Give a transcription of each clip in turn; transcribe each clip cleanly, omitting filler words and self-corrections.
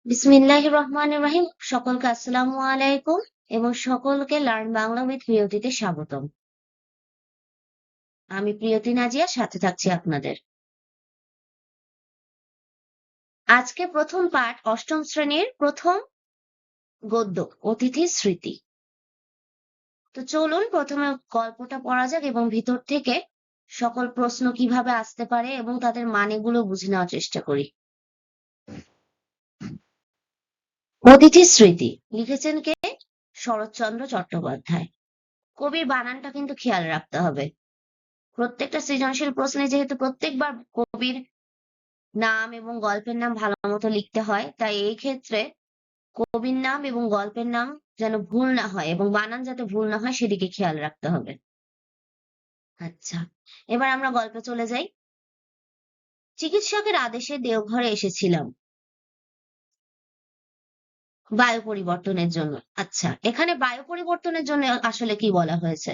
বিসমিল্লাহির রহমানির রহিম। সকলকে আসসালামু আলাইকুম এবং সকলকে লার্ন বাংলা উইথ প্রিয়তিতে স্বাগতম। আমি প্রিয়তি নাজিয়া, সাথে থাকছি আপনাদের। আজকে প্রথম পাঠ, অষ্টম শ্রেণীর প্রথম গদ্য, অতিথির স্মৃতি। তো চলুন প্রথমে গল্পটা পড়া যাক এবং ভিতর থেকে সকল প্রশ্ন কিভাবে আসতে পারে এবং তাদের মানেগুলো বুঝে নেওয়ার চেষ্টা করি। অতিথির স্মৃতি লিখেছেন কে? শরৎচন্দ্র চট্টোপাধ্যায়। কবির বানানটা কিন্তু খেয়াল রাখতে হবে। প্রত্যেকটা সৃজনশীল প্রশ্নে যেহেতু প্রত্যেকবার কবির নাম এবং গল্পের নাম ভালো মতো লিখতে হয়, তাই এই ক্ষেত্রে কবির নাম এবং গল্পের নাম যেন ভুল না হয় এবং বানান যাতে ভুল না হয় সেদিকে খেয়াল রাখতে হবে। আচ্ছা, এবার আমরা গল্পে চলে যাই। চিকিৎসকের আদেশে দেওঘরে এসেছিলাম বায়ু পরিবর্তনের জন্য। আচ্ছা, এখানে বায়ু পরিবর্তনের জন্য আসলে কি বলা হয়েছে?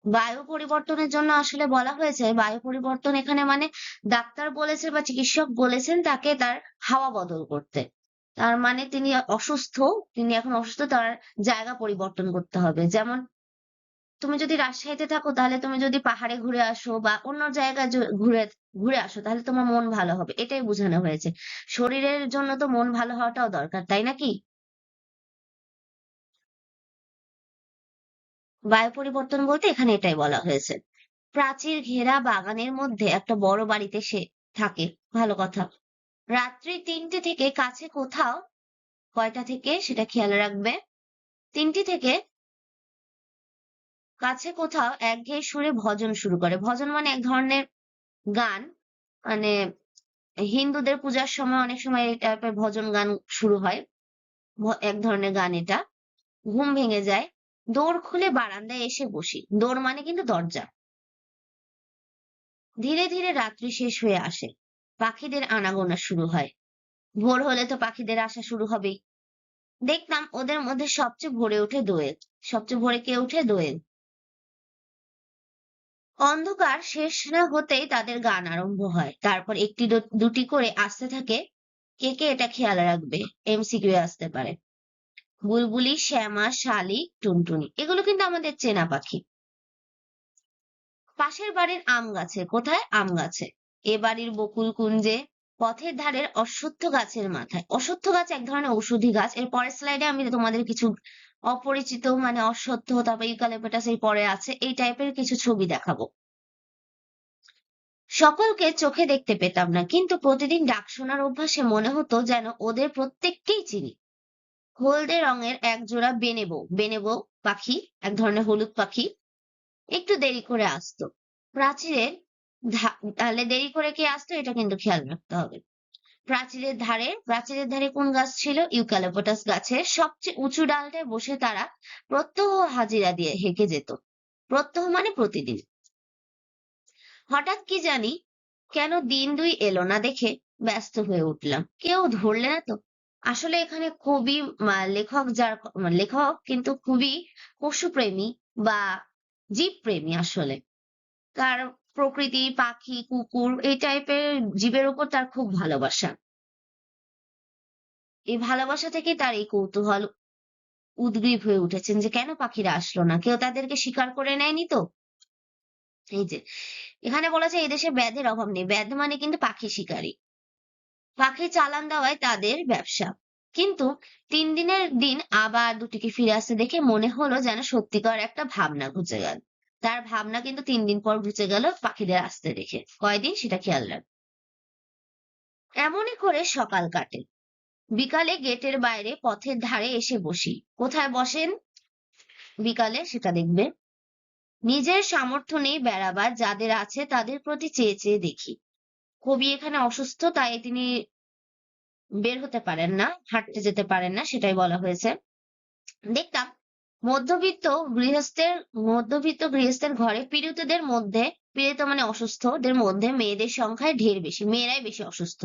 বায়ু পরিবর্তনের জন্য আসলে বলা হয়েছে, বায়ু পরিবর্তন এখানে মানে ডাক্তার বলেছে বা চিকিৎসক বলেছেন তাকে তার হাওয়া বদল করতে। তার মানে তিনি অসুস্থ, তিনি এখন অসুস্থ, তার জায়গা পরিবর্তন করতে হবে। যেমন তুমি যদি রাজশাহীতে থাকো, তাহলে তুমি যদি পাহাড়ে ঘুরে আসো বা অন্য জায়গায় ঘুরে ঘুরে আসো, তাহলে তোমার মন ভালো হবে, এটাই বোঝানো হয়েছে। শরীরের জন্য তো মন ভালো হওয়াটাও দরকার, তাই নাকি? বায়ু পরিবর্তন বলতে এখানে এটাই বলা হয়েছে। প্রাচীর ঘেরা বাগানের মধ্যে একটা বড় বাড়িতে সে থাকে। ভালো কথা। রাত্রি ৩টে থেকে কাছে কোথাও, কয়টা থেকে সেটা খেয়াল রাখবে, ৩টি থেকে কাছে কোথাও একঘেয়ে সুরে ভজন শুরু করে। ভজন মানে এক ধরনের গান, মানে হিন্দুদের পূজার সময় অনেক সময় এই টাইপের ভজন গান শুরু হয়। এক ধরনের গান এটা। ঘুম ভেঙে যায়, দোর খুলে বারান্দায় এসে বসি। দোর মানে কিন্তু দরজা। ধীরে ধীরে রাত্রি শেষ হয়ে আসে, পাখিদের আনাগোনা শুরু হয়। ভোর হলে তো পাখিদের আসা শুরু হবেই। দেখতাম ওদের মধ্যে সবচেয়ে ভোরে ওঠে দোয়েল। সবচেয়ে ভোরে কে ওঠে? দোয়েল। অন্ধকার শেষ না হতেই তাদের গান আরম্ভ হয়, তারপর একটি দুটি করে আসতে থাকে। কে কে এটা খেয়াল রাখবে, এমসিকিউ আসতে পারে। বুলবুলি, শ্যামা, শালিক, টুনটুনি, এগুলো কিন্তু আমাদের চেনা পাখি। পাশের বাড়ির আম গাছে, কোথায়? আম গাছে। এ বাড়ির বকুল কুঞ্জে, পথের ধারের অশ্বত্থ গাছের মাথায়। অশ্বত্থ গাছ এক ধরনের ঔষধি গাছ। এর পরের স্লাইডে আমি তোমাদের কিছু অপরিচিত, মানে অশ্বত্থ, তারপর ইউক্যালিপটাস এর পরে আছে, এই টাইপের কিছু ছবি দেখাবো। সকলকে চোখে দেখতে পেতাম না, কিন্তু প্রতিদিন ডাক শোনার অভ্যাসে মনে হতো যেন ওদের প্রত্যেককেই চিনি। হলদে রঙের এক জোড়া বেনেবো, বেনেবো পাখি, এক ধরনের হলুদ পাখি, একটু দেরি করে আসতো প্রাচীরের তাহলে দেরি করে কে আসতো এটা কিন্তু খেয়াল রাখতে হবে। প্রাচীরের ধারে কোন গাছ ছিল? ইউক্যালিপটাস গাছের সবচেয়ে উঁচু ডালটায় বসে তারা প্রত্যহ হাজিরা দিয়ে হেঁকে যেত। প্রত্যহ মানে প্রতিদিন। হঠাৎ কি জানি কেন দিন দুই এলো না দেখে ব্যস্ত হয়ে উঠলাম। কেউ ধরলে না তো? আসলে এখানে কবি, লেখক লেখক কিন্তু খুবই পশুপ্রেমী বা জীবপ্রেমী আসলে। তার প্রকৃতি, পাখি, কুকুর এই টাইপের জীবের উপর তার খুব ভালোবাসা। এই ভালোবাসা থেকে তার এই কৌতূহল উদ্গ্রীব হয়ে উঠেছেন যে কেন পাখিরা আসলো না, কেউ তাদেরকে শিকার করে নেয়নি তো। এই যে এখানে বলেছে এই দেশে ব্যাধের অভাব নেই, ব্যাধ মানে কিন্তু পাখি শিকারী। পাখি চালান দেওয়ায় তাদের ব্যবসা। কিন্তু ৩ দিনের দিন আবার দুটিকে ফিরে আসতে দেখে মনে হলো যেন সত্যিকার একটা ভাবনা ঘুচে গেল। তার ভাবনা কিন্তু ৩ দিন পর ঘুচে গেল পাখিদের আসতে দেখে। কয়দিন সেটা খেয়াল রাখ। এমনই করে সকাল কাটে। বিকালে গেটের বাইরে পথের ধারে এসে বসি। কোথায় বসেন বিকালে সেটা দেখবে। নিজের সামর্থ্য নেই বেড়াবার, যাদের আছে তাদের প্রতি চেয়ে চেয়ে দেখি। কবি এখানে অসুস্থ, তাই তিনি বের হতে পারেন না, হাঁটতে যেতে পারেন না, সেটাই বলা হয়েছে। দেখতাম মধ্যবিত্ত মধ্যবিত্ত গৃহস্থের ঘরে পীড়িতদের মধ্যে, পীড়িত মানে অসুস্থদের মধ্যে মেয়েদের সংখ্যায় ঢের বেশি, মেয়েরাই বেশি অসুস্থ।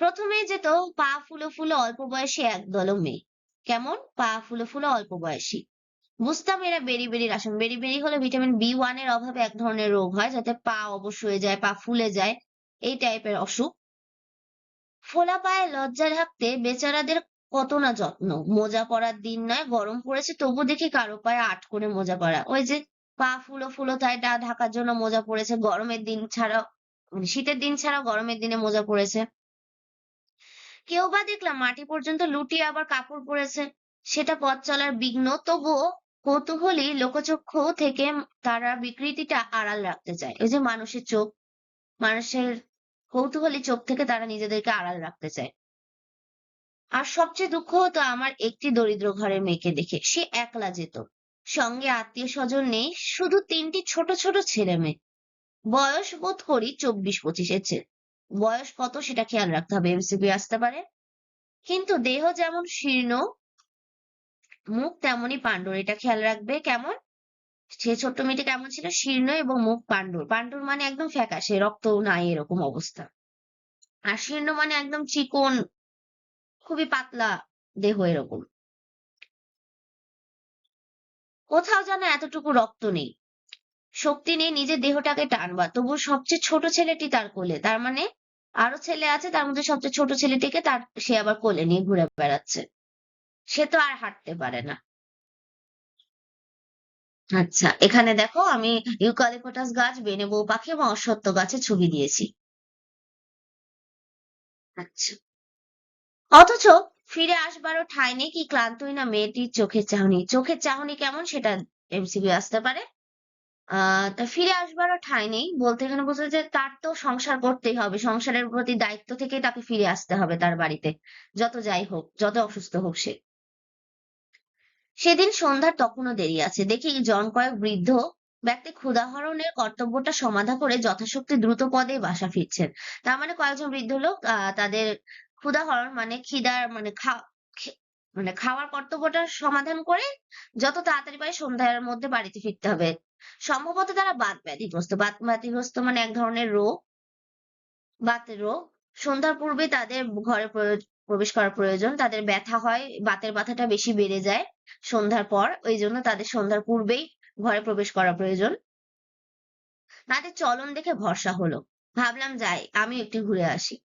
প্রথমে যেত পা ফুলো ফুলো অল্প বয়সী একদল মেয়ে। কেমন? পা ফুলো ফুলো অল্প বয়সী। বুঝতাম এরা বেরি আসন। বেরি হলো ভিটামিন বি 1 এর অভাবে এক ধরনের রোগ হয়, যাতে পা অবশ হয়ে যায়, পা ফুলে যায়, এই টাইপের অসুখ। ফোলা পায়ে লজ্জা ঢাকতে বেচারাদের কত না যত্ন। মোজা পরার দিন নয়, গরম পড়েছে তবু দেখি কারো পায়ে আট করে মোজা পরা। ওই যে পা ফুলো ফুলো তাই ঢাকার জন্য মোজা পরেছে, গরমের দিন ছাড়াও, মানে শীতের দিন ছাড়াও গরমের দিনে মোজা পরেছে। কেউ বা দেখলাম মাটি পর্যন্ত লুটিয়ে আবার কাপড় পরেছে, সেটা পথ চলার বিঘ্ন। তবুও কৌতূহলী লোকচক্ষু থেকে তারা বিকৃতিটা আড়াল রাখতে চায়। ওই যে মানুষের চোখ, মানুষের কৌতূহলী চোখ থেকে তারা নিজেদেরকে আড়াল রাখতে চায়। আর সবচেয়ে দুঃখ হতো আমার একটি দরিদ্র ঘরের মেয়েকে দেখে। সে একলা যেত, সঙ্গে আত্মীয় স্বজন নেই, শুধু তিনটি ছোট ছোট ছেলে মেয়ে। বয়স বোধ করি 24-25-এর ছেলে। বয়স কত সেটা খেয়াল রাখতে হবে, এমসিকিউ আসতে পারে। কিন্তু দেহ যেমন শীর্ণ, মুখ তেমনই পাণ্ডুর, এটা খেয়াল রাখবে। কেমন সে ছোট্ট মেয়েটি কেমন ছিল? শীর্ণ এবং মুখ পাণ্ডুর। পাণ্ডুর মানে একদম ফ্যাকাশে, রক্ত নাই এরকম অবস্থা। আর শীর্ণ মানে একদম চিকন, খুবই পাতলা দেহ এরকম। কোথাও যেন এতটুকু রক্ত নেই, শক্তি নেই নিজের দেহটাকে টানবার। তবু সবচেয়ে ছোট ছেলেটি তার কোলে, তার মানে আরো ছেলে আছে, তার মধ্যে সবচেয়ে ছোট ছেলেটিকে সে আবার কোলে নিয়ে ঘুরে বেড়াচ্ছে। সে তো আর হাঁটতে পারে না। আচ্ছা, এখানে দেখো আমি ইউক্যালিপটাস গাছ, বেনে বউ পাখি এবং অশ্বত্থ গাছের ছবি দিয়েছি। আচ্ছা, অথচ ফিরে আসবারও ঠাঁই নেই। কি ক্লান্তই না মেয়েটির চোখের চাহনি। চোখের চাহনি কেমন সেটা এমসিকিউ আসতে পারে। তা ফিরে আসবারও ঠাঁই নেই বলতে এখানে বোঝা যে তার তো সংসার করতেই হবে, সংসারের প্রতি দায়িত্ব থেকেই তাকে ফিরে আসতে হবে তার বাড়িতে, যত যাই হোক, যত অসুস্থ হোক সে। সেদিন সন্ধ্যার তখনও দেরি আছে, দেখি জন কয়েক বৃদ্ধ ব্যক্তি ক্ষুধাহরণের কর্তব্যটা সমাধা করে যথাশক্তি দ্রুত পদে বাসা ফিরছেন। তার মানে কয়েকজন বৃদ্ধ লোক তাদের ক্ষুধাহরণ মানে খিদার মানে মানে খাওয়ার কর্তব্যটা সমাধান করে যত তাড়াতাড়ি পারে সন্ধ্যার মধ্যে বাড়িতে ফিরতে হবে। সম্ভবত তারা বাত ব্যাধিগ্রস্ত। বাত ব্যাধিগ্রস্ত মানে এক ধরনের রোগ, বাতের রোগ। সন্ধ্যার পূর্বে তাদের ঘরে প্রবেশ করা প্রয়োজন। তাদের ব্যথা হয়, বাতের ব্যথাটা বেশি বেড়ে যায় সন্ধ্যার পর, ওই জন্য তাদের সন্ধ্যার পূর্বেই ঘরে প্রবেশ করা প্রয়োজন। তাদের চলন দেখে ভরসা হলো, ভাবলাম যাই আমি একটু ঘুরে আসি।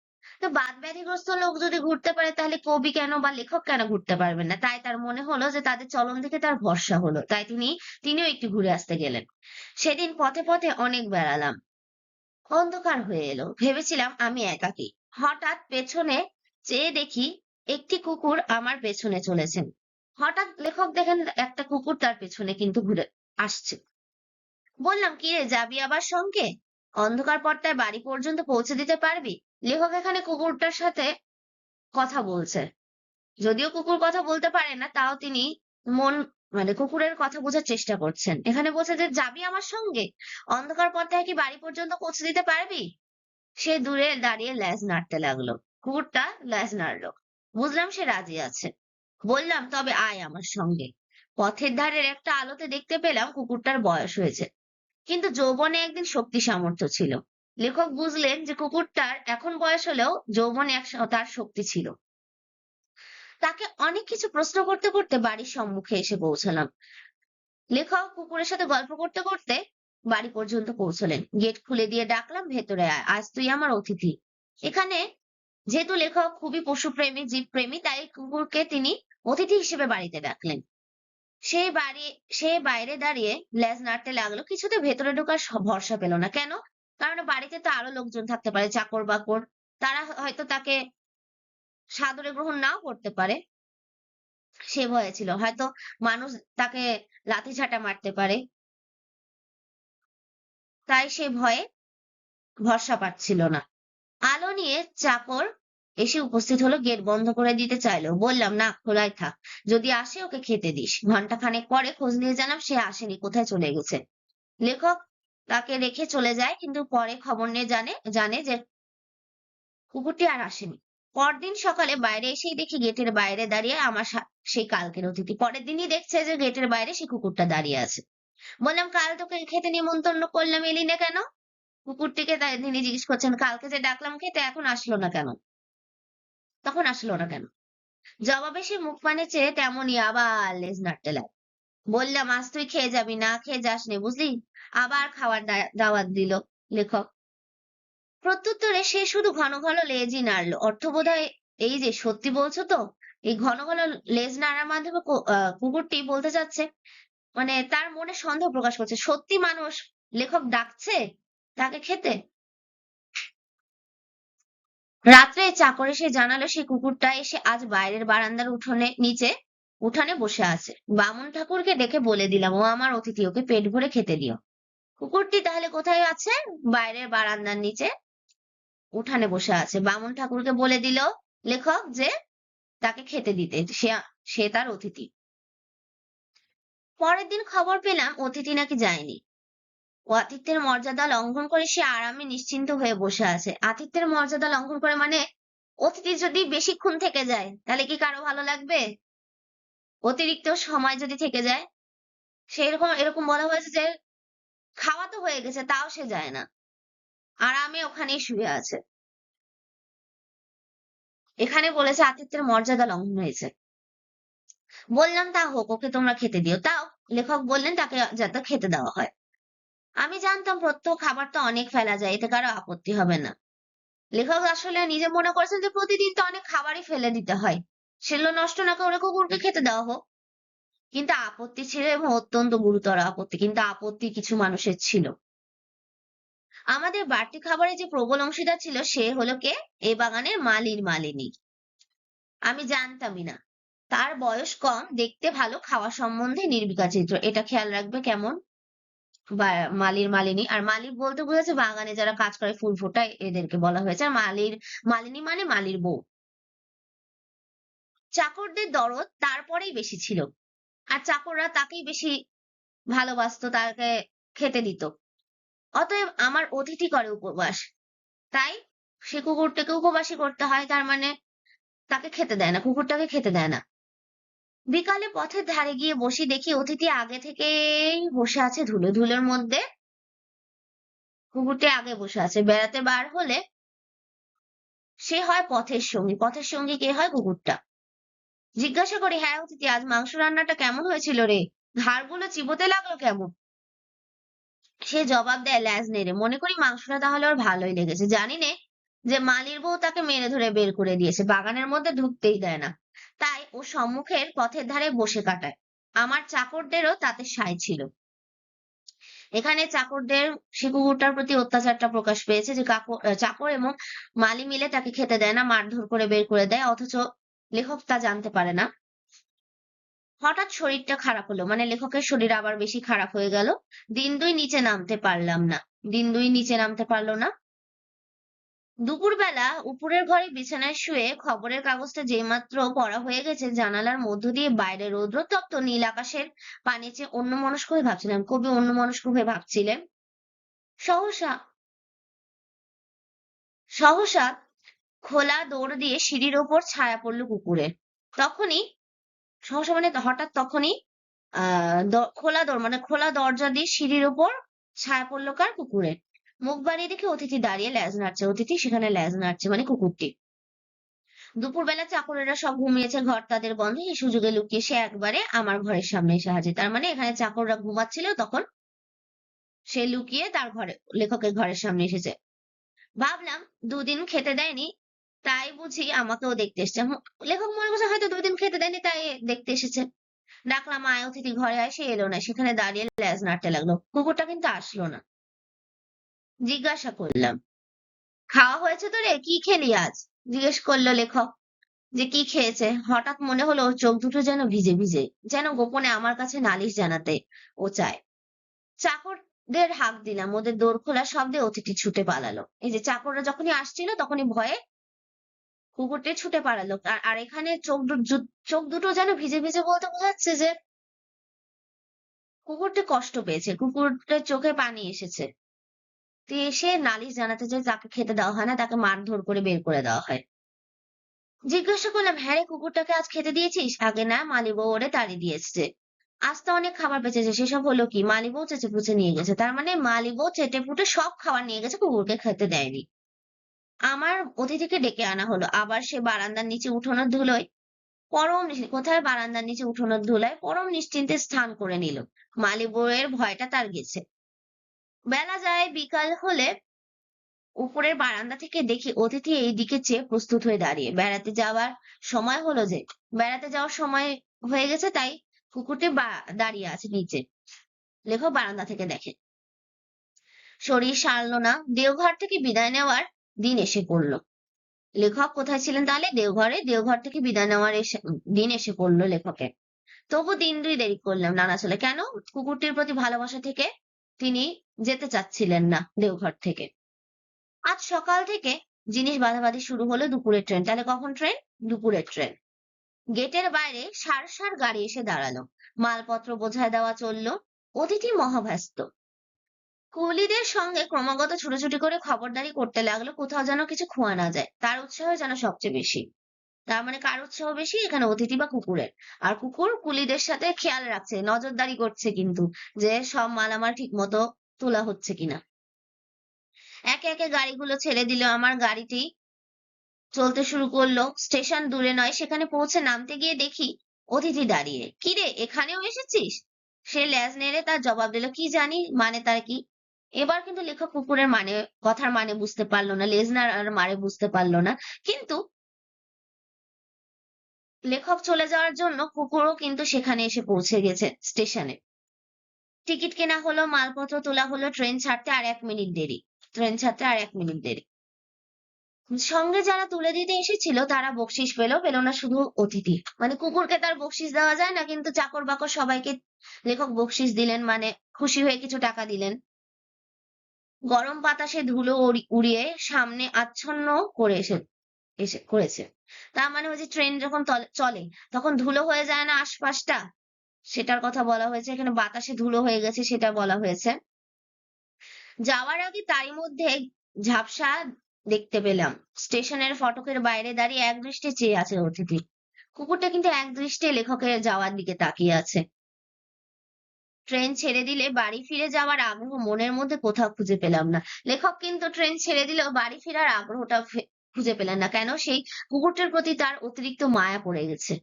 তো বাত ব্যাধিগ্রস্ত লোক যদি ঘুরতে পারে তাহলে কবি কেন বা লেখক কেন ঘুরতে পারবেন না? তাই তার মনে হলো যে তাদের চলন দেখে তার ভরসা হলো, তাই তিনিও একটু ঘুরে আসতে গেলেন। সেদিন পথে পথে অনেক বেড়ালাম, অন্ধকার হয়ে এলো, ভেবেছিলাম আমি একাকী। হঠাৎ পেছনে চেয়ে দেখি একটি কুকুর আমার পেছনে চলেছেন। হঠাৎ লেখক দেখেন একটা কুকুর তার পেছনে কিন্তু ঘুরে আসছে। বললাম, কি রে, যাবি আবার সঙ্গে? অন্ধকার পথটায় বাড়ি পর্যন্ত পৌঁছে দিতে পারবি? লেখক এখানে কুকুরটার সাথে কথা বলছে, যদিও কুকুর কথা বলতে পারে না, তাও তিনি মন মানে কুকুরের কথা বোঝার চেষ্টা করছেন। এখানে বলছে যে যাবি আমার সঙ্গে, অন্ধকার পথটায় কি বাড়ি পর্যন্ত পৌঁছে দিতে পারবি? সে দূরে দাঁড়িয়ে ল্যাজ নাড়তে লাগলো। কুকুরটা ল্যাজ নাড়লো, বুঝলাম সে রাজি আছে। বললাম, তবে আয় আমার সঙ্গে। পথের ধারের একটা আলোতে দেখতে পেলাম কুকুরটার বয়স হয়েছে, কিন্তু যৌবনে একদিন শক্তি সামর্থ্য ছিল। লেখক বুঝলেন যে কুকুরটার এখন বয়স হলেও যৌবনে তার শক্তি ছিল। তাকে অনেক কিছু প্রশ্ন করতে করতে বাড়ির সম্মুখে এসে পৌঁছলাম। লেখক কুকুরের সাথে গল্প করতে করতে বাড়ি পর্যন্ত পৌঁছলেন। গেট খুলে দিয়ে ডাকলাম, ভেতরে আয়, আজ তুই আমার অতিথি। এখানে যেহেতু লেখক খুবই পশুপ্রেমী, জীবপ্রেমী, তাই কুকুরকে তিনি অতিথি হিসেবে বাড়িতে ডাকলেন। সেই বাড়ি সে বাইরে দাঁড়িয়ে লেজ নাড়তে লাগলো, কিছুতে ভেতরে ঢোকার ভরসা পেল না। কেন? কারণ বাড়িতে তো আরো লোকজন থাকতে পারে, চাকর বাকর, তারা হয়তো তাকে সাদরে গ্রহণ নাও করতে পারে। সে ভয়ে ছিল, হয়তো মানুষ তাকে লাঠিঝাঁটা মারতে পারে, তাই সে ভয়ে ভরসা পাচ্ছিল না। আলো নিয়ে চাকর এসে উপস্থিত হলো, গেট বন্ধ করে দিতে চাইলো। বললাম, না, খোলাই থাক, যদি আসে ওকে খেতে দিস। ঘন্টা খানেক পরে খোঁজ নিয়ে জানাম সে আসেনি, কোথায় চলে গেছে। লেখক তাকে রেখে চলে যায়, কিন্তু পরে খবর নিয়ে জানে যে কুকুরটি আর আসেনি। পরদিন সকালে বাইরে এসেই দেখি গেটের বাইরে দাঁড়িয়ে আমার সেই কালকের অতিথি। পরের দিনই দেখছে যে গেটের বাইরে সেই কুকুরটা দাঁড়িয়ে আছে। বললাম, কাল তোকে খেতে নিমন্ত্রণ করলাম, এলি না কেন? কুকুরটিকে তিনি জিজ্ঞেস করছেন, কালকে যে ডাকলাম খেতে, এখন আসলো না কেন? তখন আসলো না কেন? জবাবে সে মুখ পানে চেয়ে তেমনই আবার লেজ নাড়তে লাগে। বললাম, আজ তুই খেয়ে যাবি, না খেয়ে যাসনি বুঝলি? আবার খাওয়ার দাওয়াত দিল লেখক। প্রত্যুত্তরে সে শুধু ঘন ঘন লেজই নাড়লো। অর্থ বোধহয় এই যে সত্যি বলছো তো, এই ঘন ঘন লেজ নাড়ার মাধ্যমে কুকুরটি বলতে চাচ্ছে, মানে তার মনে সন্দেহ প্রকাশ করছে, সত্যি মানুষ লেখক ডাকছে তাকে খেতে। রাত্রে চাকর এসে জানালো সেই কুকুরটা এসে আজ বাইরের বারান্দার উঠানে বসে আছে। বামুন ঠাকুরকে ডেকে বলে দিলাম ও আমার অতিথি, ওকে পেট ভরে খেতে দিও। কুকুরটি তাহলে কোথায় আছে? বাইরের বারান্দার নিচে উঠানে বসে আছে। বামুন ঠাকুরকে বলে দিল লেখক যে তাকে খেতে দিতে, সে তার অতিথি। পরের দিন খবর পেলাম অতিথি নাকি যায়নি। ও আতিথ্যের মর্যাদা লঙ্ঘন করে সে আরামে নিশ্চিন্ত হয়ে বসে আছে। আতিথ্যের মর্যাদা লঙ্ঘন করে মানে অতিথি যদি বেশিক্ষণ থেকে যায় তাহলে কি কারো ভালো লাগবে? অতিরিক্ত সময় যদি থেকে যায়, এরকম বলা হয়েছে যে খাওয়া তো হয়ে গেছে তাও সে যায় না, আরামে ওখানেই শুয়ে আছে। এখানে বলেছে আতিথ্যের মর্যাদা লঙ্ঘন হয়েছে। বললাম তা হোক, ওকে তোমরা খেতে দিও। তাও লেখক বললেন তাকে যাতে খেতে দেওয়া হয়। আমি জানতাম প্রত্যহ খাবার তো অনেক ফেলা যায়, এতে কারো আপত্তি হবে না। লেখক আসলে নিজে মনে করেছেন যে প্রতিদিন তো অনেক খাবারই ফেলে দিতে হয়, সেগুলো নষ্ট না করে কুকুরকে খেতে দেওয়া হোক। কিন্তু আপত্তি ছিল, এবং অত্যন্ত গুরুতর আপত্তি। কিন্তু আপত্তি কিছু মানুষের ছিল। আমাদের বাড়তি খাবারে যে প্রবল অংশীদার ছিল সে হলো কে? এই বাগানের মালিনী। আমি জানতামই না। তার বয়স কম, দেখতে ভালো, খাওয়া সম্বন্ধে নির্বিকার চিত্র। এটা খেয়াল রাখবে কেমন মালিনী। আর মালিক বলতে বোঝাচ্ছে বাগানে যারা কাজ করে, ফুল ফোটায়, এদেরকে বলা হয়েছে। আর মালিনী মানে মালির বউ। চাকরদের দরদ তারপরেই বেশি ছিল, আর চাকররা তাকেই বেশি ভালোবাসতো, তাকে খেতে দিত। অতএব আমার অতিথি করে উপবাস, তাই সে কুকুরটাকে উপবাসী করতে হয়, তার মানে তাকে খেতে দেয় না, কুকুরটাকে খেতে দেয় না। বিকালে পথের ধারে গিয়ে বসি, দেখি অতিথি আগে থেকেই বসে আছে ধুলোর মধ্যে। কুকুরটি আগে বসে আছে। বেড়াতে বার হলে সে হয় পথের সঙ্গী। পথের সঙ্গী কে হয়? কুকুরটা। জিজ্ঞাসা করি, হ্যাঁ অতিথি, আজ মাংস রান্নাটা কেমন হয়েছিল রে? ঘাড়গুলো চিবোতে লাগলো কেমন? সে জবাব দেয় ল্যাজ নেড়ে, মনে করি মাংসটা তাহলে ওর ভালোই লেগেছে। জানি নে যে মালির বউ তাকে মেরে ধরে বের করে দিয়েছে, বাগানের মধ্যে ঢুকতেই দেয় না, তাই ও সম্মুখের পথের ধারে বসে কাটায়। আমার চাকরদেরও তাতে সায় ছিল। এখানে চাকরদের সে কুকুরটার প্রতি অত্যাচারটা প্রকাশ পেয়েছে, যে চাকর এবং মালি মিলে তাকে খেতে দেয় না, মারধর করে বের করে দেয়, অথচ লেখক তা জানতে পারে না। হঠাৎ শরীরটা খারাপ হলো, মানে লেখকের শরীর আবার বেশি খারাপ হয়ে গেল। দিন দুই নিচে নামতে পারলাম না। দিন দুই নিচে নামতে পারলো না। দুপুরবেলা উপরের ঘরে বিছানায় শুয়ে খবরের কাগজটা যেইমাত্র পড়া হয়ে গেছে, জানালার মধ্য দিয়ে বাইরে রৌদ্রতপ্ত নীল আকাশের পানে চেয়ে অন্যমনস্ক হয়ে ভাবছিলাম। কবি অন্যমনস্ক হয়ে ভাবছিলেন। সহসা সহসা খোলা দৌড় দিয়ে সিঁড়ির ওপর ছায়া পড়লো কুকুরের। তখনই সহসা মানে হঠাৎ তখনই খোলা দরজা দিয়ে সিঁড়ির ওপর ছায়া পড়লো কার? কুকুরের। মুখ বাড়িয়ে দেখে অতিথি দাঁড়িয়ে ল্যাজ নাড়ছে। অতিথি সেখানে ল্যাজ নাড়ছে, মানে কুকুরটি। দুপুরবেলা চাকরেরা সব ঘুমিয়েছে, ঘর তাদের বন্ধ। এই সুযোগে লুকিয়ে সে একবারে আমার ঘরের সামনে এসে হাজির। তার মানে এখানে চাকররা ঘুমাচ্ছিল, তখন সে লুকিয়ে তার লেখকের ঘরের সামনে এসেছে। ভাবলাম দুদিন খেতে দেয়নি, তাই বুঝি আমাকেও দেখতে এসেছে। লেখক মনে করছে হয়তো দুদিন খেতে দেয়নি তাই দেখতে এসেছে। ডাকলাম, আয় অতিথি ঘরে আয়। সে এলো না, সেখানে দাঁড়িয়ে ল্যাজ নাড়তে লাগলো। কুকুরটা কিন্তু আসলো না। জিজ্ঞাসা করলাম, খাওয়া হয়েছে তো রে, কি খেলি আজ? জিজ্ঞেস করলো লেখক যে কি খেয়েছে। হঠাৎ মনে হলো ওর চোখ দুটো যেন ভিজে ভিজে, যেন গোপনে আমার কাছে নালিশ জানাতে ও চায়। চাকরদের হাঁক দিলাম, ওদের দোর খোলার শব্দে অতিথি ছুটে পালালো। এই যে চাকররা যখনই আসছিল তখনই ভয়ে কুকুরটি ছুটে পালালো। আর এখানে চোখ দুটো যেন ভিজে ভিজে বলতে বোঝাচ্ছে যে কুকুরটি কষ্ট পেয়েছে, কুকুরটির চোখে পানি এসেছে। তো এসে নালিশ জানাতে চায় তাকে খেতে দেওয়া হয় না, তাকে মারধর করে বের করে দেওয়া হয়। জিজ্ঞাসা করলাম, হ্যাঁ রে, কুকুরটাকে আজ খেতে দিয়েছিস? আগে না, মালিবউ ওরে তাড়িয়ে দিয়েছে। আজ তো অনেক খাবার বেঁচেছে। সেসব হলো কি? মালিবউ চেঁচে পুচে নিয়ে গেছে। তার মানে মালিবউ চেটে পুটে সব খাবার নিয়ে গেছে, কুকুরকে খেতে দেয়নি। আমার অতিথিকে ডেকে আনা হলো। আবার সে বারান্দার নিচে উঠোনের ধুলোয় কোথায় বারান্দার নিচে উঠোনের ধুলায় পরম নিশ্চিন্তে স্থান করে নিল। মালি বউয়ের ভয়টা তার গেছে। বেলা যায়, বিকাল হলে উপরের বারান্দা থেকে দেখি অতিথি এই দিকে চেয়ে প্রস্তুত হয়ে দাঁড়িয়ে। বেড়াতে যাওয়ার সময় হলো যে, বেড়াতে যাওয়ার সময় হয়ে গেছে, তাই কুকুরটি দাঁড়িয়ে আছে নিচে। লেখক বারান্দা থেকে দেখে। শরীর সারল না, দেওঘর থেকে বিদায় নেওয়ার দিন এসে পড়লো। লেখক কোথায় ছিলেন তাহলে? দেওঘরে। দেওঘর থেকে বিদায় নেওয়ার দিন এসে পড়লো লেখকের। তবু দিন দুই দেরি করলাম নানা ছেলে। কেন? কুকুরটির প্রতি ভালোবাসা থেকে তিনি যেতে চাচ্ছিলেন না দেওঘর থেকে। আজ সকাল থেকে জিনিস বাঁধাবাঁধি শুরু হলো। দুপুরের ট্রেন। তাহলে কখন ট্রেন? দুপুরের ট্রেন। গেটের বাইরে সার সার গাড়ি এসে দাঁড়ালো। মালপত্র বোঝায় দেওয়া চললো। অতিথি মহাব্যস্ত। কুলিদের সঙ্গে ক্রমাগত ছুটোছুটি করে খবরদারি করতে লাগলো কোথাও যেন কিছু খোয়া না যায়। তার উৎসাহ যেন সবচেয়ে বেশি। তার মানে কার উৎসাহ বেশি এখানে? অতিথি বা কুকুরের। আর কুকুর কুলিদের সাথে খেয়াল রাখছে, নজরদারি করছে কিন্তু, যে সব মাল আমার ঠিক মতো তোলা হচ্ছে কিনা। একে একে গাড়িগুলো ছেড়ে দিল। আমার গাড়িটি চলতে শুরু করলো। স্টেশন দূরে নয়। সেখানে পৌঁছে নামতে গিয়ে দেখি অতিথি দাঁড়িয়ে। কিরে, এখানেও এসেছিস? সে ল্যাজ নেড়ে তার জবাব দিল, কি জানি মানে তার কি। এবার কিন্তু লেখক কুকুরের মানে, কথার মানে বুঝতে পারলো না, লেজ নাড়ার মানে বুঝতে পারলো না। কিন্তু লেখক চলে যাওয়ার জন্য কুকুরও কিন্তু সেখানে এসে পৌঁছে গেছে স্টেশনে। টিকিট কেনা হলো, মালপত্র তোলা হলো। ট্রেন ছাড়তে আর 1 মিনিট দেরি। ট্রেন ছাড়তে আর 1 মিনিট দেরি। সঙ্গে যারা তুলে দিতে এসেছিল তারা বকশিস পেল না শুধু অতিথি। মানে কুকুরকে তার বকশিস দেওয়া যায় না, কিন্তু চাকর বাকর সবাইকে লেখক বকশিস দিলেন, মানে খুশি হয়ে কিছু টাকা দিলেন। গরম বাতাসে ধুলো উড়িয়ে সামনে আচ্ছন্ন করে এসে করেছে। তার মানে হচ্ছে ট্রেন যখন চলে তখন ধুলো হয়ে যায় না আশপাশটা, সেটার কথা বলা হয়েছে এখানে। বাতাসে ধুলো হয়ে গেছে সেটা বলা হয়েছে। যাওয়ার আগে তারই মধ্যে ঝাপসা দেখতে পেলাম। স্টেশনের ফটকের বাইরে দাঁড়িয়ে একদৃষ্টে চেয়ে আছে অতিথি। কুকুরটা কিন্তু একদৃষ্টে লেখকের যাওয়ার দিকে তাকিয়ে আছে। ট্রেন ছেড়ে দিলে বাড়ি ফিরে যাওয়ার আগ্রহ মনের মধ্যে কোথাও খুঁজে পেলাম না। লেখক কিন্তু ট্রেন ছেড়ে দিলেও বাড়ি ফেরার আগ্রহটা খুঁজে পেলেন না। কেন? সেই কুকুরটার প্রতি তার অতিরিক্ত মায়া পড়ে গেছে।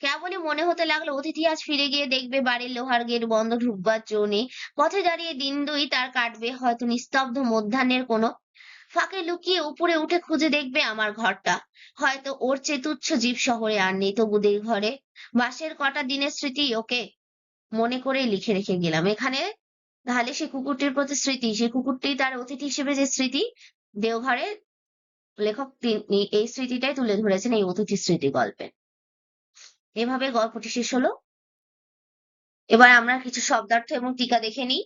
কেবলই মনে হতে লাগলো অতিথি আজ ফিরে গিয়ে দেখবে বাড়ির লোহার গেট বন্ধ, ঢুকবার জো নেই। পথে দাঁড়িয়ে দিন দুই তার কাটবে, হয়তো নিস্তব্ধ মধ্যাহ্নের কোনো ফাঁকে লুকিয়ে উপরে উঠে খুঁজে দেখবে আমার ঘরটা। হয়তো ওর চেয়ে তুচ্ছ জীব শহরে আর নেই, তবু ঘরে বাসের কটা দিনের স্মৃতি ওকে মনে করেই লিখে রেখে গেলাম এখানে। তাহলে সেই কুকুরটির প্রতি স্মৃতি, সেই কুকুরটি তার অতিথি হিসেবে যে স্মৃতি, দেওঘরে লেখক তিনি এই স্মৃতিটাই তুলে ধরেছেন এই অতিথি স্মৃতি গল্পে। এভাবে গল্পটি শেষ হলো। এবার আমরা কিছু শব্দার্থ এবং টিকা দেখে নিই।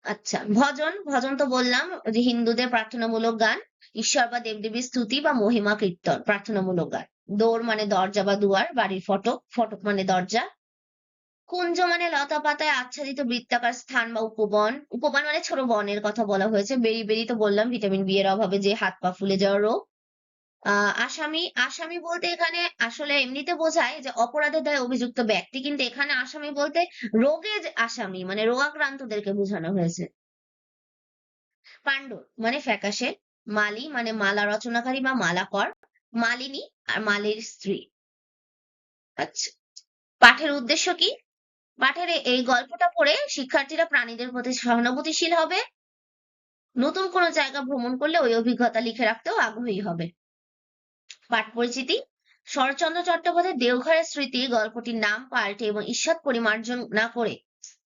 আচ্ছা, ভজন। ভজন তো বললাম যে হিন্দুদের প্রার্থনামূলক গান, ঈশ্বর বা দেবদেবীর স্তুতি বা মহিমা কীর্তন, প্রার্থনামূলক গান। দৌড় মানে দরজা বা দুয়ার, বাড়ির ফটক। ফটক মানে দরজা। কুঞ্জ মানে লতা পাতায় আচ্ছাদিত বৃত্তাকার স্থান বা উপবন। উপবন মানে ছোট বনের কথা বলা হয়েছে। বেরি বেরি তো বললাম, ভিটামিন বি এর অভাবে যে হাত পা ফুলে যাওয়ার রোগ। আসামি। আসামি বলতে এখানে আসলে এমনিতে বোঝায় যে অপরাধের দায়ে অভিযুক্ত ব্যক্তি, কিন্তু এখানে আসামি বলতে রোগের আসামি, মানে রোগাক্রান্তদেরকে বোঝানো হয়েছে। পাণ্ডব মানে ফ্যাকাশে। মালি মানে মালা রচনাকারী বা মালাকর। মালিনী আর মালির স্ত্রী। আচ্ছা, পাঠের উদ্দেশ্য কি? পাঠের এই গল্পটা পড়ে শিক্ষার্থীরা প্রাণীদের প্রতি সহানুভূতিশীল হবে, নতুন কোনো জায়গা ভ্রমণ করলে ওই অভিজ্ঞতা লিখে রাখতেও আগ্রহী হবে। পাঠ পরিচিতি। শরৎচন্দ্র চট্টোপাধ্যায়ের দেওঘরের স্মৃতি গল্পটির নাম পাল্টে এবং ঈষৎ পরিমার্জনা করে,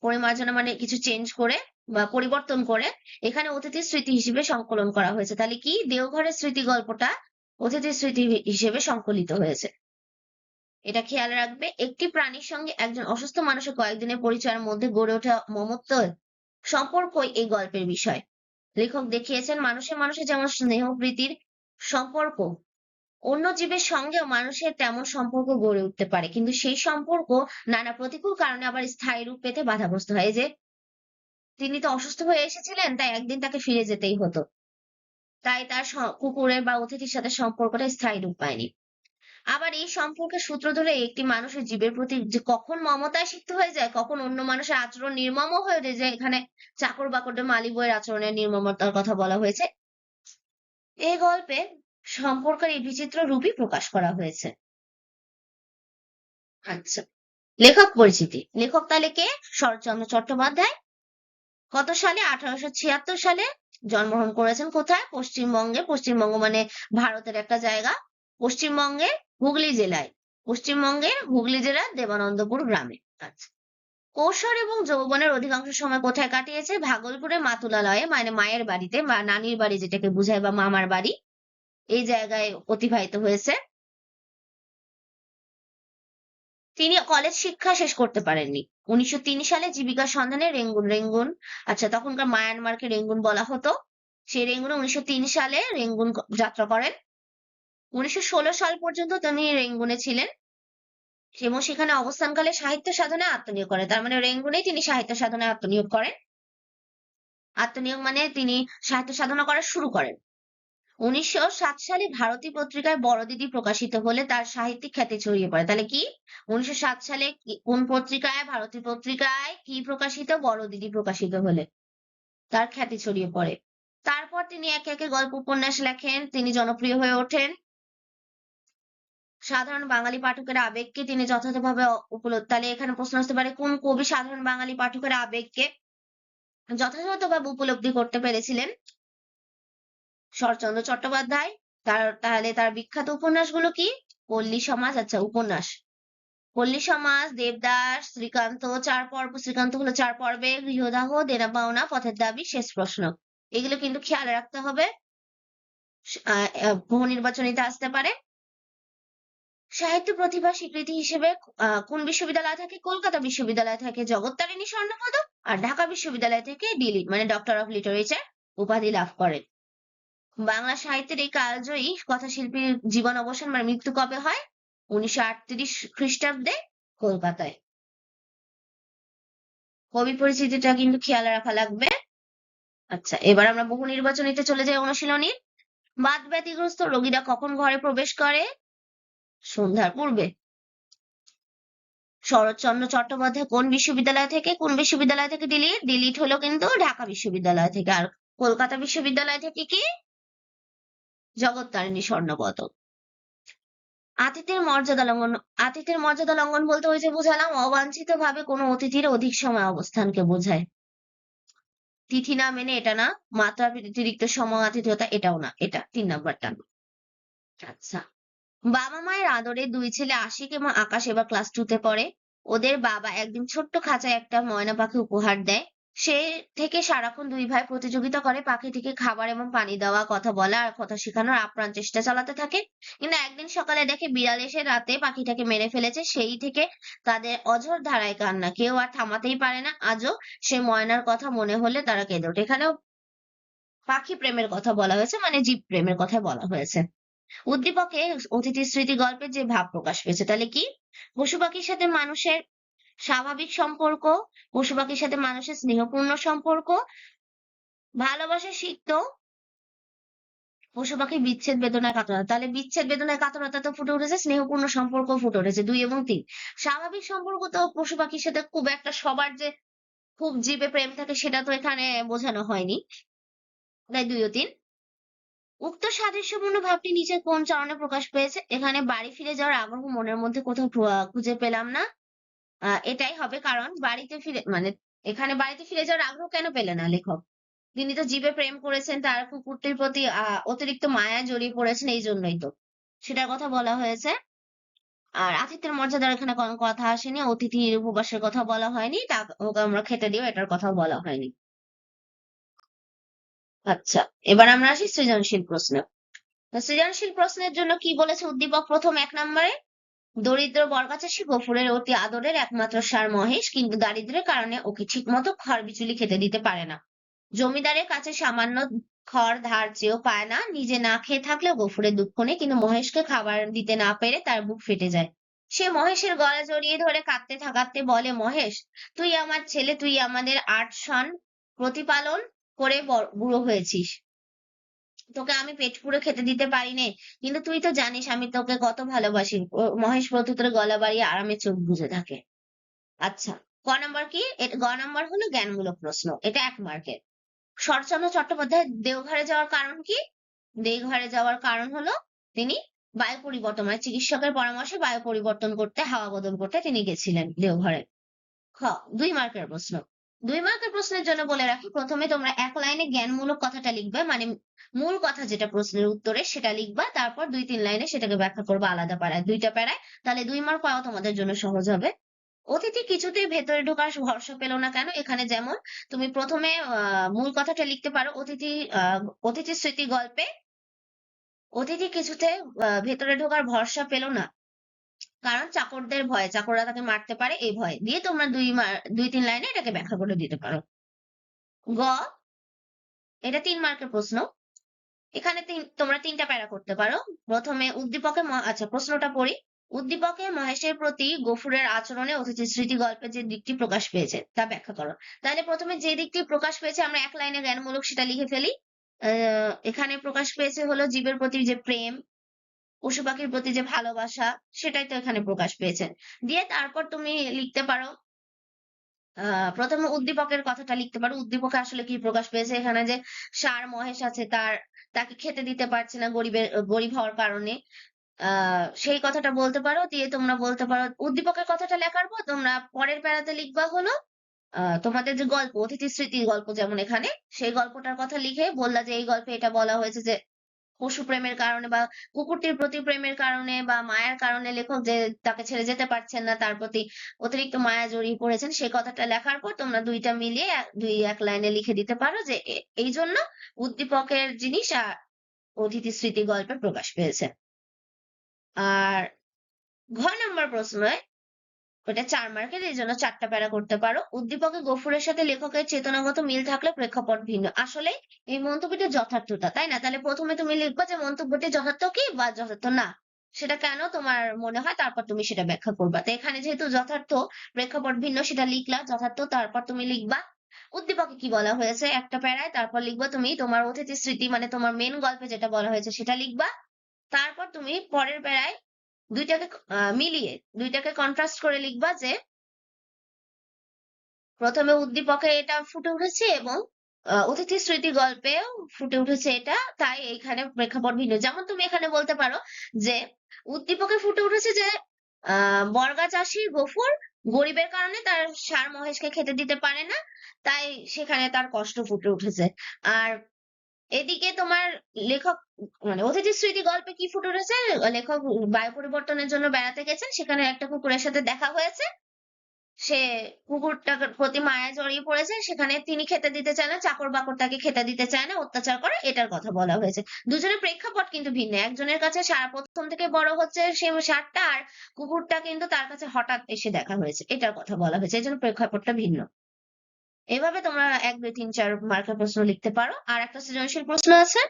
পরিমার্জনা মানে কিছু চেঞ্জ করে বা পরিবর্তন করে এখানে অতিথির স্মৃতি হিসেবে সংকলন করা হয়েছে। তাহলে কি? দেওঘরের স্মৃতি গল্পটা অতিথির স্মৃতি হিসেবে সংকলিত হয়েছে। এটা খেয়াল রাখবে। একটি প্রাণীর সঙ্গে একজন অসুস্থ মানুষের কয়েকদিনের পরিচয়ের মধ্যে গড়ে ওঠা মমত্ব সম্পর্কই এই গল্পের বিষয়। লেখক দেখিয়েছেন মানুষে মানুষে যেমন স্নেহ প্রীতির সম্পর্ক, অন্য জীবের সঙ্গেও মানুষের তেমন সম্পর্ক গড়ে উঠতে পারে, কিন্তু সেই সম্পর্ক নানা প্রতিকূল কারণে আবার স্থায়ী রূপ পেতে বাধাগ্রস্ত হয়। এই যে তিনি তো অসুস্থ হয়ে এসেছিলেন, তাই একদিন তাকে ফিরে যেতেই হতো, তাই তার কুকুরের বা অতিথির সাথে সম্পর্কটা স্থায়ী রূপ পায়নি। আবার এই সম্পর্কের সূত্র ধরে একটি মানুষের জীবের প্রতি যে কখন মমতায় সিক্ত হয়ে যায়, কখন অন্য মানুষের আচরণ নির্মমও হয়ে যায়। এখানে চাকর বাকরদের মালি বইয়ের আচরণের নির্মমতার কথা বলা হয়েছে। এই গল্পে সম্পর্কের এই বিচিত্র রূপই প্রকাশ করা হয়েছে। আচ্ছা, লেখক পরিচিতি। লেখক তাহলে কে? শরৎচন্দ্র চট্টোপাধ্যায়। কত সালে? 1876 সালে জন্মগ্রহণ করেছেন। কোথায়? পশ্চিমবঙ্গে। পশ্চিমবঙ্গ মানে ভারতের একটা জায়গা। পশ্চিমবঙ্গের হুগলি জেলায়। পশ্চিমবঙ্গের হুগলি জেলার দেবানন্দপুর গ্রামে। আচ্ছা, কৈশোর এবং যৌবনের অধিকাংশ সময় কোথায় কাটিয়েছে? ভাগলপুরে মাতুলালয়ে, মানে মায়ের বাড়িতে বা নানির বাড়ি যেটাকে বোঝায়, বা মামার বাড়ি, এই জায়গায় অতিবাহিত হয়েছে। তিনি কলেজ শিক্ষা শেষ করতে পারেননি। 1903 সালে জীবিকার সন্ধানে রেঙ্গুন, আচ্ছা তখনকার মায়ানমারকে রেঙ্গুন বলা হতো, সেই রেঙ্গুনে 1903 সালে রেঙ্গুন যাত্রা করেন। 1916 সাল পর্যন্ত তিনি রেঙ্গুনে ছিলেন এবং সেখানে অবস্থানকালে সাহিত্য সাধনায় আত্মনিয়োগ করেন। তার মানে রেঙ্গুনেই তিনি সাহিত্য সাধনায় আত্মনিয়োগ করেন। আত্মনিয়োগ মানে তিনি সাহিত্য সাধনা করা শুরু করেন। 1907 সালে ভারতী পত্রিকায় বড় দিদি প্রকাশিত হলে তার সাহিত্যিক খ্যাতি ছড়িয়ে পড়ে। তাহলে কি 1907 সালে কোন পত্রিকায়? ভারতী পত্রিকায় কি প্রকাশিত? বড় দিদি প্রকাশিত হলে তার খ্যাতি ছড়িয়ে পড়ে। তারপর তিনি একে একে গল্প উপন্যাস লেখেন, তিনি জনপ্রিয় হয়ে ওঠেন। সাধারণ বাঙালি পাঠকের আবেগকে তিনি যথাযথভাবে উপলব্ধি, তাহলে এখানে প্রশ্ন আসতে পারে কোন কবি সাধারণ বাঙালি পাঠকের আবেগকে যথাযথভাবে উপলব্ধি করতে পেরেছিলেন? শরৎচন্দ্র চট্টোপাধ্যায়। তাহলে তার বিখ্যাত উপন্যাসগুলো কি? পল্লী সমাজ, আচ্ছা উপন্যাস, পল্লী সমাজ, দেবদাস, শ্রীকান্ত, 4 পর্ব, শ্রীকান্ত হলো 4 পর্বে, গৃহদাহ, দেনা পাওনা, পথের দাবি, শেষ প্রশ্ন। এগুলো কিন্তু খেয়াল রাখতে হবে, বহু নির্বাচনীতে আসতে পারে। সাহিত্য প্রতিভা স্বীকৃতি হিসেবে কোন বিশ্ববিদ্যালয় থেকে? কলকাতা বিশ্ববিদ্যালয় থেকে জগত্তারিণী স্বর্ণপদক, আর ঢাকা বিশ্ববিদ্যালয় থেকে ডিলিট মানে ডক্টর অফ লিটারেচার উপাধি লাভ করেন। বাংলা সাহিত্যের এই কালজয়ী কথাশিল্পীর জীবন অবসান মানে মৃত্যু কবে হয়? 1938 খ্রিস্টাব্দে কলকাতায়। কবি পরিচিতিটা কিন্তু খেয়াল রাখা লাগবে। আচ্ছা, এবার আমরা বহু নির্বাচনীতে চলে যাই। অনুশীলনী, বাত ব্যতিগ্রস্ত রোগীরা কখন ঘরে প্রবেশ করে? সন্ধ্যার পূর্বে। শরৎচন্দ্র চট্টোপাধ্যায় কোন বিশ্ববিদ্যালয় থেকে? কোন বিশ্ববিদ্যালয় থেকে ডিলিট? ডিলিট হলো কিন্তু ঢাকা বিশ্ববিদ্যালয় থেকে। আর কলকাতা বিশ্ববিদ্যালয় থেকে কি? জগত্তারিণী স্বর্ণপদক। আতিথ্যের মর্যাদা লঙ্ঘন বলতে ওই যে বোঝালাম, অবাঞ্ছিত ভাবে কোনো অতিথির অধিক সময় অবস্থানকে বোঝায়। তিথি না মেনে, এটা না। মাত্রা অতিরিক্ত সময় আতিথেয়তা, এটাও না। এটা 3 নাম্বারটা। আচ্ছা, বাবা মায়ের আদরে 2 ছেলে আশিক এবং আকাশ এবার ক্লাস 2 তে পড়ে। ওদের বাবা একদিন ছোট্ট খাঁচায় একটা ময়না পাখি উপহার দেয়। সে থেকে সারাক্ষণ 2 ভাই প্রতিযোগিতা করে পাখিটিকে খাবার এবং পানি দেওয়া, কথা বলা আর কথা শেখানোর আপ্রাণ চেষ্টা চালাতে থাকে। কিন্তু একদিন সকালে দেখে বিড়াল এসে রাতে পাখিটাকে মেরে ফেলেছে। সেই থেকে তাদের অঝোর ধারায় কান্না, কেউ আর থামাতেই পারে না। আজও সে ময়নার কথা মনে হলে তারা কেঁদে ওঠে। এখানেও পাখি প্রেমের কথা বলা হয়েছে, মানে জীব প্রেমের কথা বলা হয়েছে। উদ্দীপকে অতিথি স্মৃতি গল্পে যে ভাব প্রকাশ পেয়েছে, তাহলে কি? পশু পাখির সাথে মানুষের স্বাভাবিক সম্পর্ক, পশু পাখির সাথে মানুষের স্নেহপূর্ণ সম্পর্ক, ভালোবাসা শিখতো, পশু পাখি বিচ্ছেদ বেদনায় কাতরতা। তাহলে বিচ্ছেদ বেদনায় কাতরতা তো ফুটে উঠেছে, স্নেহপূর্ণ সম্পর্ক ফুটে উঠেছে, 2 এবং 3। স্বাভাবিক সম্পর্ক তো পশু পাখির সাথে খুব একটা সবার যে খুব জীবে প্রেম থাকে সেটা তো এখানে বোঝানো হয়নি, তাই 2 ও 3। উক্ত সাদৃশ্যপূর্ণ ভাবটি নিচে কোন চরণে প্রকাশ পেয়েছে? এখানে বাড়ি ফিরে যাওয়ার আগ্রহ মনের মধ্যে কোথাও খুঁজে পেলাম না। এটাই হবে, কারণ বাড়িতে ফিরে মানে এখানে বাড়িতে ফিরে যাওয়ার আগ্রহ কেন পেলেন না লেখক? তিনি তো জীবে প্রেম করেছেন, তার কুকুরটির প্রতি অতিরিক্ত মায়ায় জড়িয়ে পড়েছেন, এই জন্যই তো সেটার কথা বলা হয়েছে। আর আতিথ্যের মর্যাদার এখানে কোনো কথা আসেনি, অতিথির উপবাসের কথা বলা হয়নি, ওকে আমরা খেতে দিও এটার কথাও বলা হয়নি। আচ্ছা, এবার আমরা আসি সৃজনশীল প্রশ্ন। সৃজনশীল প্রশ্নের জন্য কি বলেছে উদ্দীপক? প্রথম 1 নম্বরে, দরিদ্র বর্গাচাষী গফুরের অতি আদরের একমাত্র ষাঁড় মহেশ, কিন্তু দারিদ্র্যের কারণে ওকে ঠিকমতো খড় বিচুলি খেতে দিতে পারে না। জমিদারের কাছে সামান্য খড় ধার চেয়েও পায় না। নিজে না খেয়ে থাকলেও গফুরের দুঃখ নেই, কিন্তু মহেশকে খাবার দিতে না পেরে তার বুক ফেটে যায়। সে মহেশের গলা জড়িয়ে ধরে কাঁদতে বলে, মহেশ, তুই আমার ছেলে, তুই আমাদের 8 সন প্রতিপালন করে বুড়ো হয়েছিস, তোকে আমি পেট পুরে খেতে দিতে পারি নে, কিন্তু তুই তো জানিস আমি তোকে কত ভালোবাসি। মহেশ প্রত্যুত্তরে গলা বাড়িয়ে আরামে চোখ বুজে থাকে। আচ্ছা, ক নম্বর কি? গ নম্বর হলো জ্ঞানমূলক প্রশ্ন, এটা 1 মার্কের। শরৎচন্দ্র চট্টোপাধ্যায় দেওঘরে যাওয়ার কারণ কি? দেওঘরে যাওয়ার কারণ হলো তিনি বায়ু পরিবর্তন মানে চিকিৎসকের পরামর্শে বায়ু পরিবর্তন করতে, হাওয়া বদল করতে তিনি গেছিলেন দেওঘরে। খ, 2 মার্কের প্রশ্ন। 2 মার্কের প্রশ্নের জন্য বলে রাখি, প্রথমে তোমরা এক লাইনে জ্ঞানমূলক কথাটা লিখবে, মানে মূল কথা যেটা প্রশ্নের উত্তরে সেটা লিখবা, তারপর 2-3 লাইনে সেটাকে ব্যাখ্যা করবা আলাদা প্যারায়, 2টা প্যারায়। তাহলে 2 মার্ক পাওয়া তোমাদের জন্য সহজ হবে। অতিথি কিছুতেই ভেতরে ঢোকার ভরসা পেল না কেন, এখানে যেমন তুমি প্রথমে মূল কথাটা লিখতে পারো, অতিথি স্মৃতি গল্পে অতিথি কিছুতে ভেতরে ঢোকার ভরসা পেল না কারণ চাকরদের ভয়ে, চাকররা তাকে মারতে পারে এই ভয়ে, দিয়ে তোমরা 2-3 লাইনে এটাকে ব্যাখ্যা করে দিতে পারো। গ, এটা 3 মার্কের প্রশ্ন। এখানে তোমরা 3টা প্যারা করতে পারো। প্রথমে উদ্দীপকে আচ্ছা, প্রশ্নটা পড়ি। উদ্দীপকে মহেশের প্রতি গফুরের আচরণে অতিথি স্মৃতি গল্পে যে দিকটি প্রকাশ পেয়েছে তা ব্যাখ্যা করো। তাহলে প্রথমে যে দিকটি প্রকাশ পেয়েছে আমরা এক লাইনে জ্ঞানমূলক সেটা লিখে ফেলি। এখানে প্রকাশ পেয়েছে হলো জীবের প্রতি যে প্রেম, পশু পাখির প্রতি যে ভালোবাসা, সেটাই তো এখানে প্রকাশ পেয়েছে। দিয়ে তারপর তুমি লিখতে পারো, প্রথমে উদ্দীপকের কথাটা লিখতে পারো, উদ্দীপকে আসলে কি প্রকাশ পেয়েছে। এখানে যে ষাঁড় মহেশ আছে, তাকে খেতে দিতে পারছে না গরিব হওয়ার কারণে, সেই কথাটা বলতে পারো। দিয়ে তোমরা বলতে পারো, উদ্দীপকের কথাটা লেখার পর তোমরা পরের প্যারাতে লিখবা হলো তোমাদের যে গল্প, অতিথি স্মৃতির গল্প যেমন এখানে, সেই গল্পটার কথা লিখে বললা যে এই গল্পে এটা বলা হয়েছে যে পশু প্রেমের কারণে বা কুকুরটির প্রতি প্রেমের কারণে বা মায়ার কারণে লেখক যে তাকে ছেড়ে যেতে পারছেন না, তার প্রতি অতিরিক্ত মায়া জড়িয়ে পড়েছেন, সেই কথাটা লেখার পর তোমরা 2টা মিলিয়ে এক লাইনে লিখে দিতে পারো যে এই জন্য উদ্দীপকের জিনিস আর অতিথি স্মৃতি গল্পে প্রকাশ পেয়েছে। আর ঘ নম্বর প্রশ্নে, ওটা 4 মার্কের, এই জন্য 4টা প্যারা করতে পারো। উদ্দীপকে গফুরের সাথে লেখকের চেতনাগত মিল থাকলে প্রেক্ষাপট ভিন্ন। আসলে এই মন্তব্যটি যথার্থতা, তাই না? তাহলে প্রথমে তুমি লিখবা যে মন্তব্যটি যথার্থ কি বা যথার্থ না, সেটা কেন তোমার মনে হয়, তারপর তুমি সেটা ব্যাখ্যা করবা। তো এখানে যেহেতু যথার্থ, প্রেক্ষাপট ভিন্ন সেটা লিখলা যথার্থ, তারপর তুমি লিখবা উদ্দীপকে কি বলা হয়েছে একটা প্যারায়, তারপর লিখবা তুমি তোমার অতিথি স্মৃতি, মানে তোমার মেন গল্পে যেটা বলা হয়েছে সেটা লিখবা। তারপর তুমি পরের প্যারায় দুইটাকে মিলিয়ে, দুইটাকে কন্ট্রাস্ট করে লিখবা যে প্রথমে উদ্দীপকে এটা ফুটে উঠেছে এবং অতিথি স্মৃতি গল্পেও ফুটে উঠেছে এটা, তাই এইখানে প্রেক্ষাপট ভিন্ন। যেমন তুমি এখানে বলতে পারো যে উদ্দীপকে ফুটে উঠেছে যে বর্গা চাষি গফুর গরিবের কারণে তার ষাঁড় মহেশকে খেতে দিতে পারে না, তাই সেখানে তার কষ্ট ফুটে উঠেছে। আর এদিকে তোমার লেখক, মানে অতিথি স্মৃতি গল্পে কি ফুটে উঠেছে, লেখক বায়ু পরিবর্তনের জন্য বেড়াতে গেছেন, সেখানে একটা কুকুরের সাথে দেখা হয়েছে, সে কুকুরটার প্রতি মায়া জড়িয়ে পড়েছে, সেখানে তিনি খেতে দিতে চায় না, চাকর বাকর তাকে খেতে দিতে চায় না, অত্যাচার করে, এটার কথা বলা হয়েছে। দুজনের প্রেক্ষাপট কিন্তু ভিন্ন, একজনের কাছে সারা প্রথম থেকে বড় হচ্ছে সে ষাঁড়টা, আর কুকুরটা কিন্তু তার কাছে হঠাৎ এসে দেখা হয়েছে, এটার কথা বলা হয়েছে, এই জন্য প্রেক্ষাপটটা ভিন্ন। এভাবে তোমরা 1, 2, 3, 4 মার্কের প্রশ্ন লিখতে পারো। আর একটা সৃজনশীল প্রশ্ন আছে,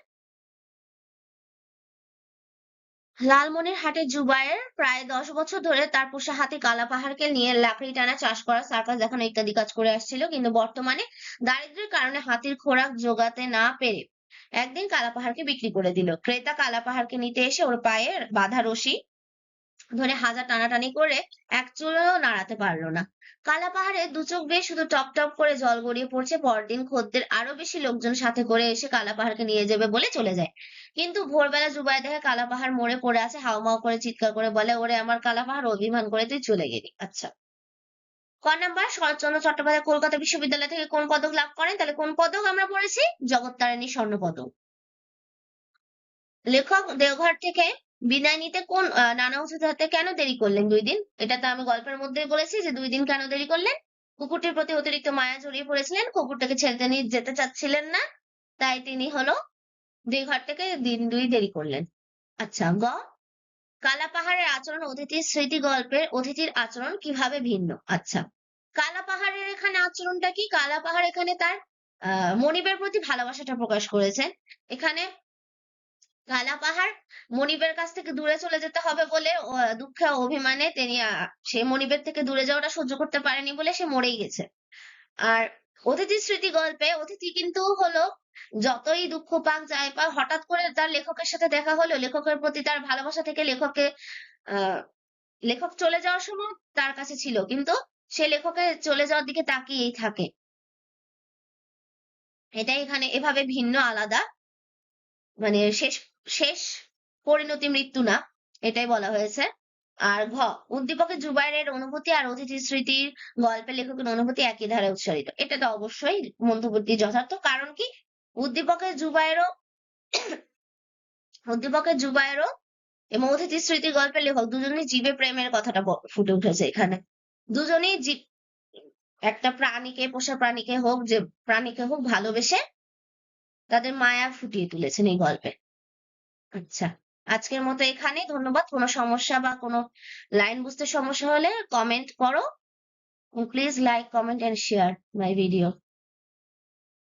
লালমনিরহাটের জুবায়ের প্রায় 10 বছর ধরে তার পোষা হাতি কালাপাহাড়কে নিয়ে লাকড়ি টানা, চাষ করা, সার্কাস দেখানো ইত্যাদি কাজ করে আসছিল, কিন্তু বর্তমানে দারিদ্র্যের কারণে হাতির খোরাক জোগাতে না পেরে একদিন কালাপাহাড়কে বিক্রি করে দিল। ক্রেতা কালাপাহাড়কে নিতে এসে ওর পায়ে বাঁধা রশি ধরে হাজার টানাটানি করে এক চুলও নাড়াতে পারলো না। কালা পাহাড়ে দু চোখ বেয়ে শুধু টপ টপ করে জল গড়িয়ে পড়ছে। পরদিন খদ্দের আরো বেশি লোকজন সাথে করে এসে কালা পাহাড়কে নিয়ে যাবে বলে চলে যায়। কিন্তু ভোরবেলা জুবাই দেখে কালা পাহাড় মরে পড়ে আছে, হাউমাউ করে চিৎকার করে বলে, ওরে আমার কালা পাহাড়, অভিমান করে তুই চলে গেলি। আচ্ছা, ক নাম্বার, শরৎচন্দ্র চট্টোপাধ্যায় কলকাতা বিশ্ববিদ্যালয় থেকে কোন পদক লাভ করেন? তাহলে কোন পদক আমরা পড়েছি? জগত্তারিণী স্বর্ণ পদক। লেখক দেওঘর থেকে বিদায় নিতে নানা অজুহাতে কেন দেরি করলেন 2 দিন? এটা তো আমি গল্পের মধ্যেই বলেছি যে 2 দিন কেন দেরি করলেন। কুকুরটির প্রতি অতিরিক্ত মায়া জড়িয়ে পড়েছিলেন, কুকুরটাকে ছেড়ে নিয়ে যেতে চাচ্ছিলেন না, তাই তিনি হলো দেওঘর থেকে 2 দিন দেরি করলেন। আচ্ছা, কালা পাহাড়ের আচরণ অতিথির স্মৃতি গল্পের অতিথির আচরণ কিভাবে ভিন্ন? আচ্ছা, কালা পাহাড়ের এখানে আচরণটা কি? কালা পাহাড় এখানে তার মনিবের প্রতি ভালোবাসাটা প্রকাশ করেছেন। এখানে কালা পাহাড় মনিবের কাছ থেকে দূরে চলে যেতে হবে বলে দুঃখে অভিমানে তিনি সে মনিবের থেকে দূরে যাওয়াটা সহ্য করতে পারেনি বলে সে মরেই গেছে। আর অতিথি স্মৃতি গল্পে অতিথি কিন্তু হলো যতই দুঃখ পাক যাই পাক, হঠাৎ করে তার লেখকের সাথে দেখা হলো, লেখকের প্রতি তার ভালোবাসা থেকে আহ লেখক চলে যাওয়ার সময় তার কাছে ছিল, কিন্তু সে লেখকের চলে যাওয়ার দিকে তাকিয়েই থাকে। এটাই এখানে এভাবে ভিন্ন, আলাদা, মানে শেষ শেষ পরিণতি মৃত্যু না, এটাই বলা হয়েছে। আর ঘ, উদ্দীপকে জুবাইরের অনুভূতি আর অতিথি স্মৃতির গল্পের লেখকের অনুভূতি একই ধারায় উৎসারিত। এটা তো অবশ্যই মন্তব্যটি যথার্থ। কারণ কি, উদ্দীপকে জুবাইরও এবং অতিথি স্মৃতির গল্পের লেখক দুজনেই জীবে প্রেমের কথাটা ফুটে উঠেছে এখানে। দুজনেই জীব, একটা প্রাণীকে, পোষা প্রাণীকে হোক, যে প্রাণীকে হোক, ভালোবেসে তাদের মায়া ফুটিয়ে তুলেছেন এই গল্পে। আচ্ছা, আজকের মতো এখানেই। ধন্যবাদ। কোনো সমস্যা বা কোনো লাইন বুঝতে সমস্যা হলে কমেন্ট করো। Please like, comment and share my video.